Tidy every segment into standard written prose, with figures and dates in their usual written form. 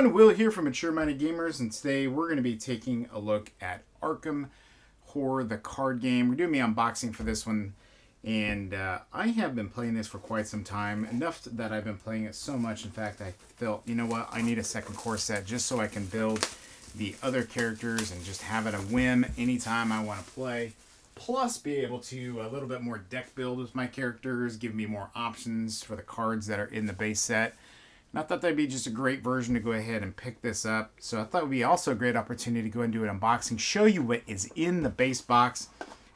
everyone, Will here from Mature Minded Gamers, and today we're going to be taking a look at Arkham Horror, the card game. We're doing the unboxing for this one, and I have been playing this for quite some time, enough that I've been playing it so much, in fact, I felt, you know what, I need a second core set just so I can build the other characters and just have it a whim anytime I want to play. Plus, be able to a little bit more deck build with my characters, give me more options for the cards that are in the base set. And I thought that'd be just a great version to go ahead and pick this up. So I thought it would be also a great opportunity to go and do an unboxing, show you what is in the base box,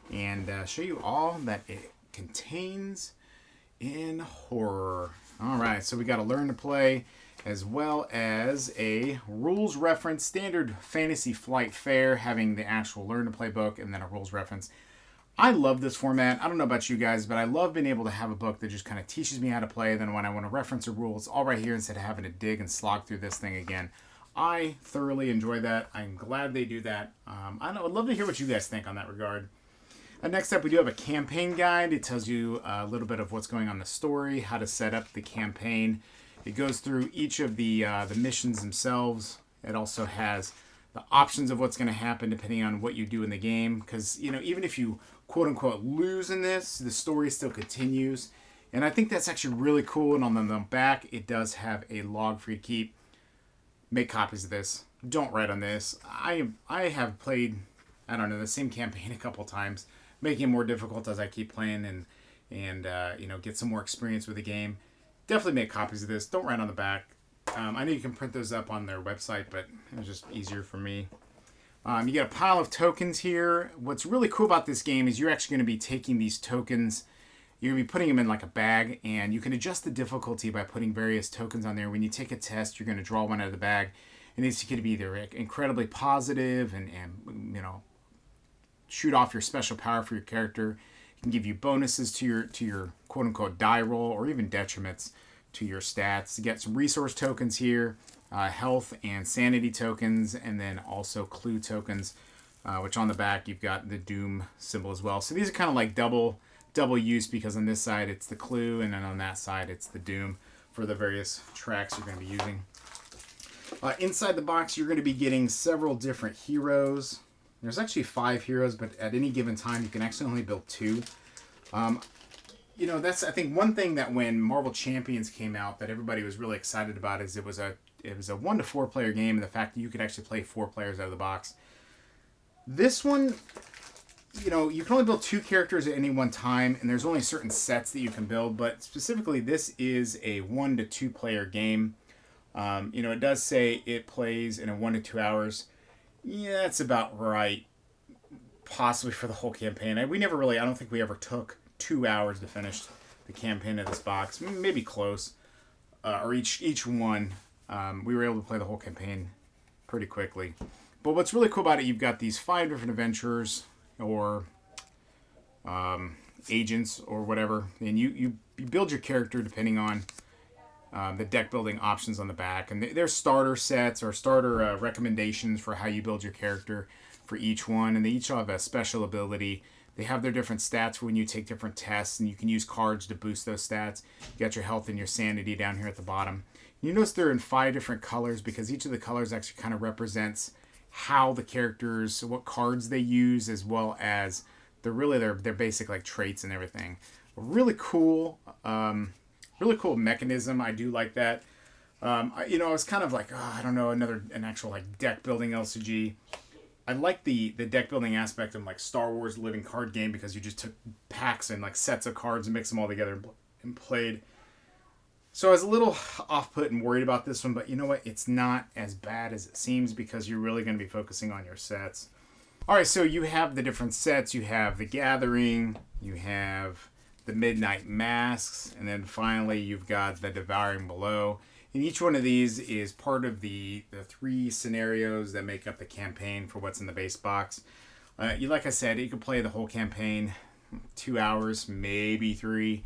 and show you all that it contains in horror. Alright, so we got a learn to play, as well as a rules reference, standard Fantasy Flight Fare, having the actual learn to play book, and then a rules reference. I love this format. I don't know about you guys, but I love being able to have a book that just kind of teaches me how to play. Then when I want to reference a rule, it's all right here instead of having to dig and slog through this thing again. I thoroughly enjoy that. I'm glad they do that. I'd love to hear what you guys think on that regard. Next up, we do have a campaign guide. It tells you a little bit of what's going on in the story, how to set up the campaign. It goes through each of the missions themselves. It also has the options of what's going to happen depending on what you do in the game. Because, you know, even if you quote-unquote lose in this, the story still continues. And I think that's actually really cool. And on the back, it does have a log for you to keep. Make copies of this. Don't write on this. I have played, I don't know, the same campaign a couple times, making it more difficult as I keep playing and you know, get some more experience with the game. Definitely make copies of this. Don't write on the back. I know you can print those up on their website, but it was just easier for me. You get a pile of tokens here. What's really cool about this game is you're actually going to be taking these tokens, you're going to be putting them in like a bag, and you can adjust the difficulty by putting various tokens on there. When you take a test, you're going to draw one out of the bag, and it's going to be either incredibly positive and you know, shoot off your special power for your character. It can give you bonuses to your quote-unquote die roll, or even detriments to your stats. You get some resource tokens here, health and sanity tokens, and then also clue tokens, which on the back you've got the doom symbol as well. So these are kind of like double use, because on this side it's the clue, and then on that side it's the doom for the various tracks you're going to be using. Inside the box, you're going to be getting several different heroes. There's actually 5 heroes, but at any given time you can actually only build 2. You know, that's, I think, one thing that when Marvel Champions came out that everybody was really excited about is it was a 1 to 4 player game, and the fact that you could actually play 4 players out of the box. This one, you know, you can only build 2 characters at any one time, and there's only certain sets that you can build, but specifically this is a 1 to 2 player game. You know, it does say it plays in a 1 to 2 hours. Yeah, that's about right, possibly for the whole campaign. I don't think we ever took 2 hours to finish the campaign of this box. Maybe close, or each one. We were able to play the whole campaign pretty quickly. But what's really cool about it, you've got these 5 different adventurers or agents or whatever, and you build your character depending on the deck building options on the back. And there's starter sets or starter recommendations for how you build your character for each one, and they each have a special ability. They have their different stats for when you take different tests, and you can use cards to boost those stats. You got your health and your sanity down here at the bottom. You notice they're in 5 different colors, because each of the colors actually kind of represents how the characters, what cards they use, as well as their basic like traits and everything. Really cool mechanism. I do like that. You know, I was kind of like, oh, I don't know, an actual like deck building LCG. I like the deck building aspect of like Star Wars living card game, because you just took packs and like sets of cards and mixed them all together and played. So I was a little off-put and worried about this one, but you know what? It's not as bad as it seems, because you're really going to be focusing on your sets. All right, so you have the different sets. You have the Gathering, you have the Midnight Masks, and then finally you've got the Devouring Below. And each one of these is part of the 3 scenarios that make up the campaign for what's in the base box. Like I said, you can play the whole campaign 2 hours, maybe 3.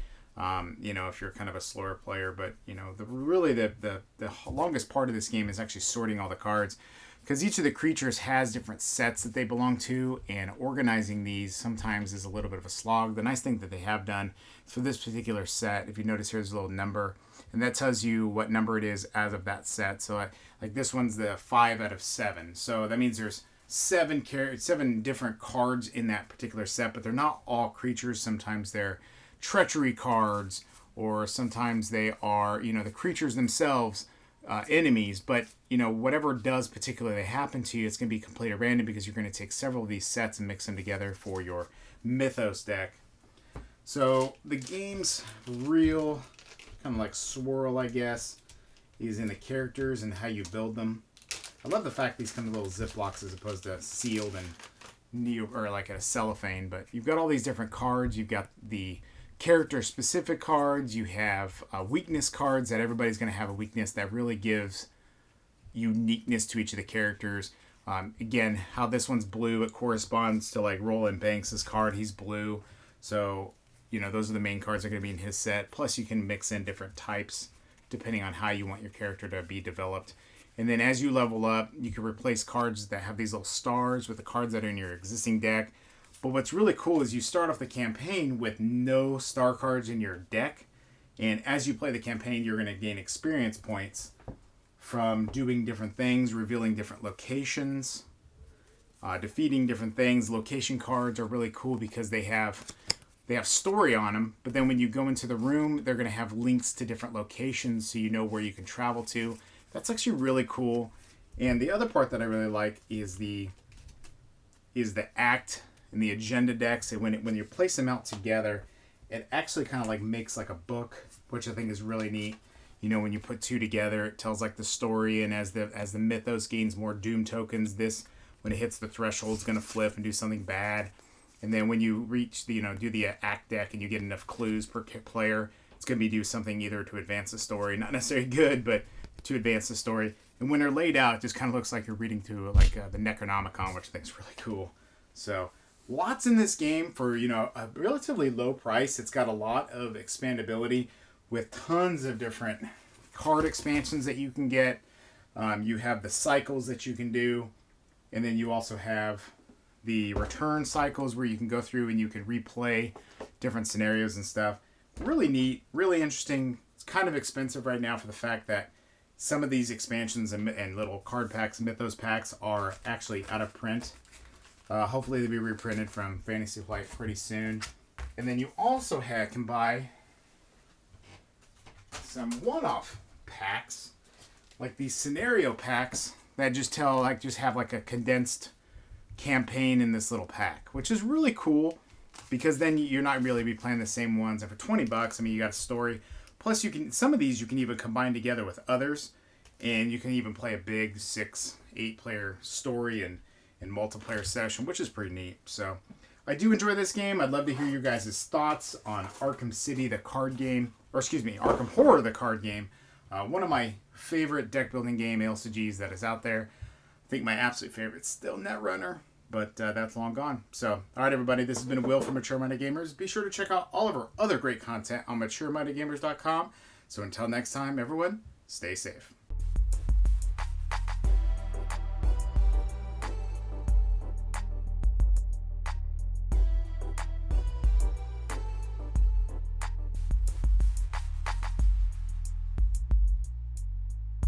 You know, if you're kind of a slower player, but you know, the longest part of this game is actually sorting all the cards, because each of the creatures has different sets that they belong to, and organizing these sometimes is a little bit of a slog. The nice thing that they have done for this particular set, if you notice, here's a little number, and that tells you what number it is as of that set. So like this one's the 5 out of 7. So that means there's seven different cards in that particular set, but they're not all creatures. Sometimes they're treachery cards, or sometimes they are, the creatures themselves, enemies. But, whatever does particularly happen to you, it's going to be completely random because you're going to take several of these sets and mix them together for your Mythos deck. So the game's real kind of like swirl, I guess, is in the characters and how you build them. I love the fact these come in little Ziplocs as opposed to sealed and or like a cellophane. But you've got all these different cards. You've got the character-specific cards. You have weakness cards that everybody's going to have a weakness that really gives uniqueness to each of the characters. Again, how this one's blue, it corresponds to like Roland Banks' card. He's blue. So, those are the main cards that are going to be in his set. Plus, you can mix in different types depending on how you want your character to be developed. And then as you level up, you can replace cards that have these little stars with the cards that are in your existing deck. But what's really cool is you start off the campaign with no star cards in your deck. And as you play the campaign, you're going to gain experience points from doing different things, revealing different locations, defeating different things. Location cards are really cool because they have story on them. But then when you go into the room, they're going to have links to different locations so you know where you can travel to. That's actually really cool. And the other part that I really like is the act and the agenda decks. And when you place them out together, it actually kind of like makes like a book, which I think is really neat. When you put two together, it tells like the story, and as the Mythos gains more Doom tokens, when it hits the threshold, it's going to flip and do something bad. And then when you reach the do the act deck and you get enough clues per player, it's going to be do something either to advance the story, not necessarily good, but to advance the story. And when they're laid out, it just kind of looks like you're reading through like the Necronomicon, which I think is really cool. So lots in this game for a relatively low price. It's got a lot of expandability with tons of different card expansions that you can get. You have the cycles that you can do, and then you also have the return cycles where you can go through and you can replay different scenarios and stuff. Really neat, really interesting. It's kind of expensive right now for the fact that some of these expansions and little card packs, Mythos packs, are actually out of print. Hopefully they'll be reprinted from Fantasy Flight pretty soon. And then you also can buy some one-off packs, like these scenario packs that just have like a condensed campaign in this little pack, which is really cool because then you're not really be playing the same ones. And for $20, you got a story. Plus, some of these you can even combine together with others, and you can even play a big 6-8 player story and multiplayer session, which is pretty neat. So I do enjoy this game. I'd love to hear your guys' thoughts on Arkham City, the card game, Arkham Horror, the card game. One of my favorite deck building game LCGs that is out there. I think my absolute favorite is still Netrunner, but that's long gone. So, all right, everybody, this has been Will from Mature Minded Gamers. Be sure to check out all of our other great content on maturemindedgamers.com. So until next time, everyone, stay safe.